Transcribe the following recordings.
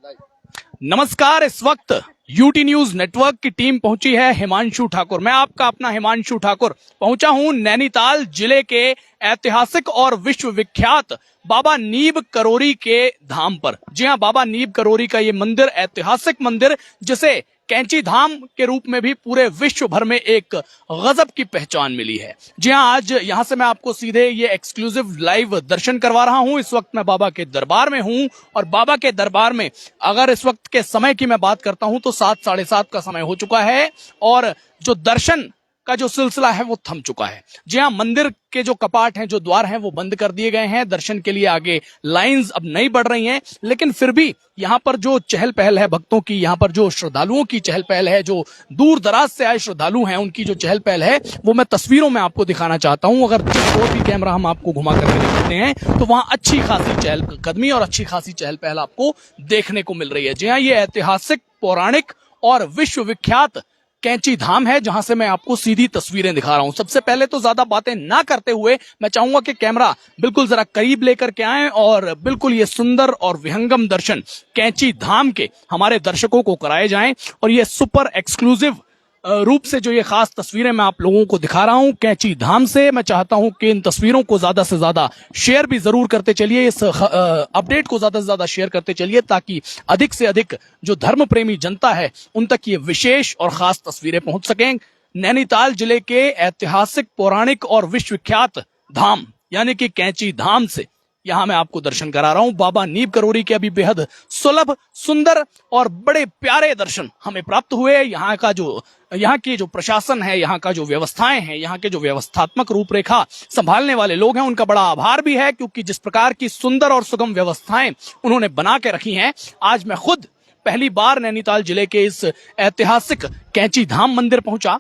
नमस्कार। इस वक्त यूटी न्यूज नेटवर्क की टीम पहुंची है हिमांशु ठाकुर। मैं आपका अपना हिमांशु ठाकुर पहुंचा हूं नैनीताल जिले के ऐतिहासिक और विश्व विख्यात बाबा नीब करोरी के धाम पर। जी हां, बाबा नीब करोरी का ये मंदिर, ऐतिहासिक मंदिर जिसे कैंची धाम के रूप में भी पूरे विश्व भर में एक गजब की पहचान मिली है। जी हां, आज यहां से मैं आपको सीधे ये एक्सक्लूसिव लाइव दर्शन करवा रहा हूं। इस वक्त मैं बाबा के दरबार में हूं और बाबा के दरबार में अगर इस वक्त के समय की मैं बात करता हूं तो 7 साढ़े 7 का समय हो चुका है और जो दर्शन का जो सिलसिला है वो थम चुका है। जी हां, मंदिर के जो कपाट हैं, जो द्वार हैं, वो बंद कर दिए गए हैं। दर्शन के लिए आगे लाइंस अब नहीं बढ़ रही हैं, लेकिन फिर भी यहाँ पर जो चहल पहल है भक्तों की, यहाँ पर जो श्रद्धालुओं की चहल पहल है, जो दूर दराज से आए श्रद्धालु हैं उनकी जो चहल पहल है वो मैं तस्वीरों में आपको दिखाना चाहता हूं। अगर जिस ओर भी कैमरा हम आपको घुमा करके दिखाते हैं तो वहां अच्छी खासी चहलकदमी और अच्छी खासी चहल पहल आपको देखने को मिल रही है। जी हाँ, ये ऐतिहासिक, पौराणिक और विश्व विख्यात कैंची धाम है जहां से मैं आपको सीधी तस्वीरें दिखा रहा हूं। सबसे पहले तो ज्यादा बातें ना करते हुए मैं चाहूंगा कि कैमरा बिल्कुल जरा करीब लेकर के आएं और बिल्कुल ये सुंदर और विहंगम दर्शन कैंची धाम के हमारे दर्शकों को कराए जाएं। और ये सुपर एक्सक्लूसिव रूप से जो ये खास तस्वीरें मैं आप लोगों को दिखा रहा हूं कैंची धाम से, मैं चाहता हूं कि इन तस्वीरों को ज्यादा से ज्यादा शेयर भी जरूर करते चलिए। इस अपडेट को ज्यादा से ज्यादा शेयर करते चलिए ताकि अधिक से अधिक जो धर्म प्रेमी जनता है उन तक ये विशेष और खास तस्वीरें पहुंच सकें। नैनीताल जिले के ऐतिहासिक, पौराणिक और विश्व विख्यात धाम यानी कि कैंची धाम से यहां मैं आपको दर्शन करा रहा हूं। बाबा नीब करोरी के अभी बेहद सुलभ, सुंदर और बड़े प्यारे दर्शन हमें प्राप्त हुए। यहाँ की जो प्रशासन है, यहाँ का जो व्यवस्थाएं हैं, यहाँ के जो व्यवस्थात्मक रूपरेखा संभालने वाले लोग हैं, उनका बड़ा आभार भी है, क्योंकि जिस प्रकार की सुंदर और सुगम व्यवस्थाएं उन्होंने बना के रखी हैं। आज मैं खुद पहली बार नैनीताल जिले के इस ऐतिहासिक कैंची धाम मंदिर पहुंचा।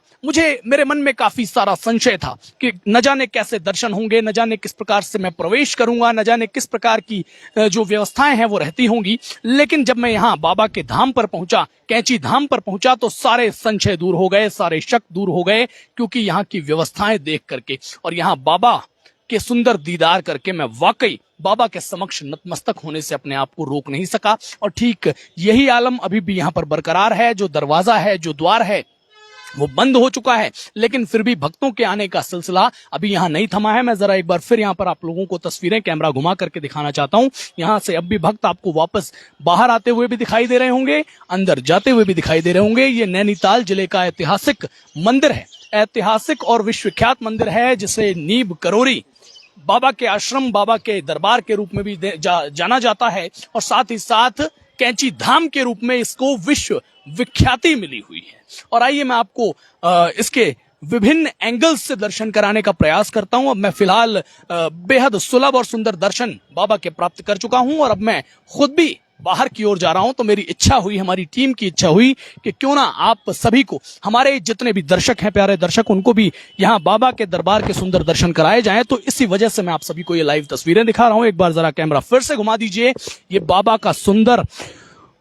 मेरे मन में काफी सारा संशय था कि न जाने कैसे दर्शन होंगे, न जाने किस प्रकार से मैं प्रवेश करूंगा, न जाने किस प्रकार की जो व्यवस्थाएं हैं वो रहती होंगी। लेकिन जब मैं यहाँ बाबा के धाम पर पहुंचा, कैंची धाम पर पहुंचा, तो सारे संशय दूर हो गए, सारे शक दूर हो गए, क्योंकि यहाँ की व्यवस्थाएं देख करके और यहाँ बाबा के सुंदर दीदार करके मैं वाकई बाबा के समक्ष नतमस्तक होने से अपने आप को रोक नहीं सका। और ठीक यही आलम अभी भी यहाँ पर बरकरार है। जो दरवाजा है, जो द्वार है, वो बंद हो चुका है, लेकिन फिर भी भक्तों के आने का सिलसिला अभी यहाँ नहीं थमा है। मैं जरा एक बार फिर यहाँ पर आप लोगों को तस्वीरें कैमरा घुमा करके दिखाना चाहता हूँ। यहाँ से अब भी भक्त आपको वापस बाहर आते हुए भी दिखाई दे रहे होंगे, अंदर जाते हुए भी दिखाई दे रहे होंगे। ये नैनीताल जिले का ऐतिहासिक मंदिर है, ऐतिहासिक और विश्वविख्यात मंदिर है, जिसे नीब करोरी बाबा के आश्रम, बाबा के दरबार के रूप में भी जाना जाता है और साथ ही साथ कैंची धाम के रूप में इसको विश्व विख्याति मिली हुई है। और आइए मैं आपको इसके विभिन्न एंगल्स से दर्शन कराने का प्रयास करता हूं। अब मैं फिलहाल बेहद सुलभ और सुंदर दर्शन बाबा के प्राप्त कर चुका हूं और अब मैं खुद भी बाहर की ओर जा रहा हूं। तो मेरी इच्छा हुई, हमारी टीम की इच्छा हुई कि क्यों ना आप सभी को, हमारे जितने भी दर्शक हैं, प्यारे दर्शक, उनको भी यहां बाबा के दरबार के सुंदर दर्शन कराए जाएं। तो इसी वजह से मैं आप सभी को ये लाइव तस्वीरें दिखा रहा हूं। एक बार जरा कैमरा फिर से घुमा दीजिए। ये बाबा का सुंदर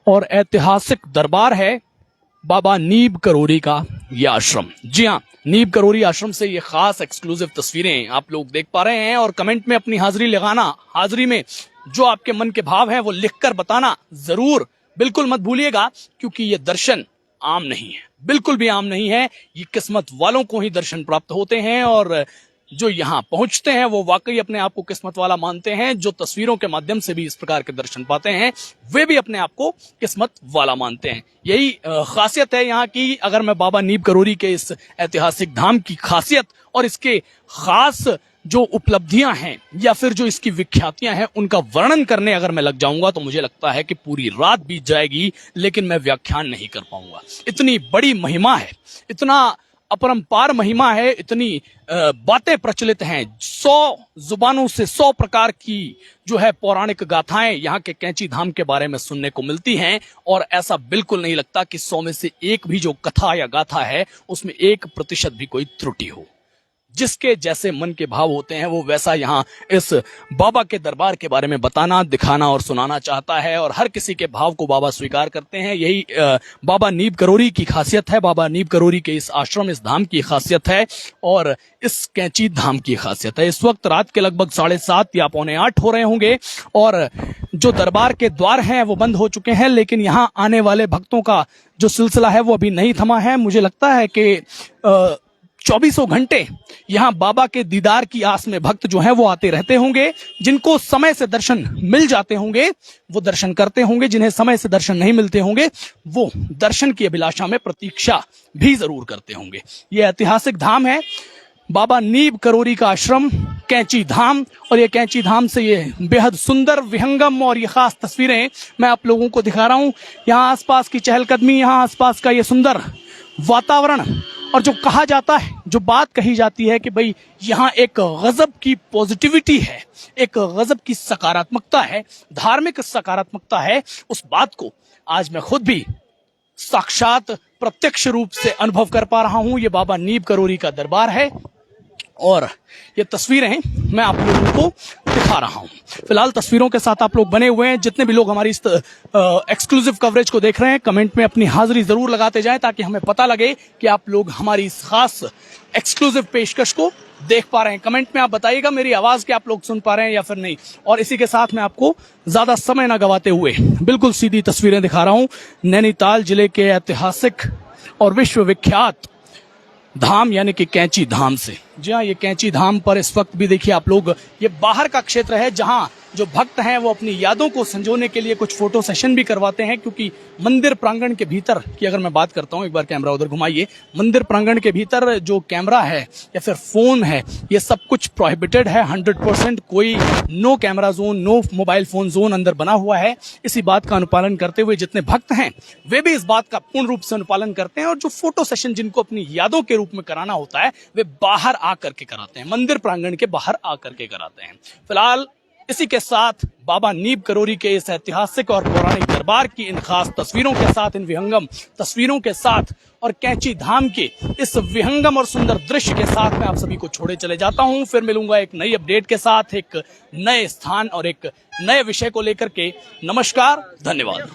और ऐतिहासिक दरबार है, बाबा नीब करोरी का ये आश्रम। जी हाँ, नीब करोरी आश्रम से ये खास एक्सक्लूसिव तस्वीरें आप लोग देख पा रहे हैं। और कमेंट में अपनी हाजिरी लगाना, हाजिरी में जो आपके मन के भाव हैं वो लिखकर बताना जरूर, बिल्कुल मत भूलिएगा, क्योंकि ये दर्शन आम नहीं है, बिल्कुल भी आम नहीं है। ये किस्मत वालों को ही दर्शन प्राप्त होते हैं और जो यहाँ पहुंचते हैं वो वाकई अपने आप को किस्मत वाला मानते हैं। जो तस्वीरों के माध्यम से भी इस प्रकार के दर्शन पाते हैं वे भी अपने आप को किस्मत वाला मानते हैं। यही खासियत है यहाँ की। अगर मैं बाबा नीब करोरी के इस ऐतिहासिक धाम की खासियत और इसके खास जो उपलब्धियां हैं या फिर जो इसकी विख्यातियां हैं उनका वर्णन करने अगर मैं लग जाऊंगा तो मुझे लगता है कि पूरी रात बीत जाएगी, लेकिन मैं व्याख्यान नहीं कर पाऊंगा। इतनी बड़ी महिमा है, इतना अपरंपार महिमा है, इतनी बातें प्रचलित हैं। 100 जुबानों से 100 प्रकार की जो है पौराणिक गाथाएं यहाँ के कैंची धाम के बारे में सुनने को मिलती हैं और ऐसा बिल्कुल नहीं लगता कि 100 में से एक भी जो कथा या गाथा है उसमें 1% भी कोई त्रुटि हो। जिसके जैसे मन के भाव होते हैं वो वैसा यहाँ इस बाबा के दरबार के बारे में बताना, दिखाना और सुनाना चाहता है। और हर किसी के भाव को बाबा स्वीकार करते हैं। यही बाबा नीब करोरी की खासियत है, बाबा नीब करोरी के इस आश्रम, इस धाम की खासियत है और इस कैंची धाम की खासियत है। इस वक्त रात के लगभग 7:30 या 7:45 हो रहे होंगे और जो दरबार के द्वार हैं वो बंद हो चुके हैं, लेकिन यहाँ आने वाले भक्तों का जो सिलसिला है वो अभी नहीं थमा है। मुझे लगता है कि 24 घंटे यहाँ बाबा के दीदार की आस में भक्त जो हैं वो आते रहते होंगे। जिनको समय से दर्शन मिल जाते होंगे वो दर्शन करते होंगे, जिन्हें समय से दर्शन नहीं मिलते होंगे वो दर्शन की अभिलाषा में प्रतीक्षा भी जरूर करते होंगे। ये ऐतिहासिक धाम है, बाबा नीब करोरी का आश्रम कैंची धाम। और ये कैंची धाम से ये बेहद सुंदर, विहंगम और ये खास तस्वीरें मैं आप लोगों को दिखा रहा हूं। यहाँ आसपास की चहलकदमी, यहाँ आसपास का ये सुंदर वातावरण और जो कहा जाता है, जो बात कही जाती है कि भाई यहाँ एक गजब की पॉजिटिविटी है, एक गजब की सकारात्मकता है, धार्मिक सकारात्मकता है, उस बात को आज मैं खुद भी साक्षात प्रत्यक्ष रूप से अनुभव कर पा रहा हूं। ये बाबा नीब करोरी का दरबार है और ये तस्वीरें मैं आप लोगों को दिखा रहा हूं। फिलहाल तस्वीरों के साथ आप लोग बने हुए हैं। जितने भी लोग हमारी इस एक्सक्लूसिव कवरेज को देख रहे हैं, कमेंट में अपनी हाजिरी जरूर लगाते जाएं ताकि हमें पता लगे कि आप लोग हमारी इस खास एक्सक्लूसिव पेशकश को देख पा रहे हैं। कमेंट में आप बताइएगा मेरी आवाज क्या आप लोग सुन पा रहे हैं या फिर नहीं। और इसी के साथ मैं आपको ज्यादा समय ना गवाते हुए बिल्कुल सीधी तस्वीरें दिखा रहा हूं नैनीताल जिले के ऐतिहासिक और विश्वविख्यात धाम यानी कि कैंची धाम से। जी हाँ, ये कैंची धाम पर इस वक्त भी देखिए आप लोग, ये बाहर का क्षेत्र है जहां जो भक्त हैं वो अपनी यादों को संजोने के लिए कुछ फोटो सेशन भी करवाते हैं, क्योंकि मंदिर प्रांगण के भीतर की अगर मैं बात करता हूं, एक बार कैमरा उधर घुमाइए, मंदिर प्रांगण के भीतर जो कैमरा है या फिर फोन है ये सब कुछ प्रोहिबिटेड है 100%। कोई no camera zone, no mobile phone zone अंदर बना हुआ है। इसी बात का अनुपालन करते हुए जितने भक्त हैं वे भी इस बात का पूर्ण रूप से अनुपालन करते हैं और जो फोटो सेशन जिनको अपनी यादों के रूप में कराना होता है वे बाहर आकर के कराते हैं, मंदिर प्रांगण के बाहर आकर के कराते हैं। फिलहाल इसी के साथ बाबा नीब करोरी के इस ऐतिहासिक और पौराणिक दरबार की इन खास तस्वीरों के साथ, इन विहंगम तस्वीरों के साथ और कैंची धाम के इस विहंगम और सुंदर दृश्य के साथ मैं आप सभी को छोड़े चले जाता हूं। फिर मिलूंगा एक नई अपडेट के साथ, एक नए स्थान और एक नए विषय को लेकर के। नमस्कार, धन्यवाद।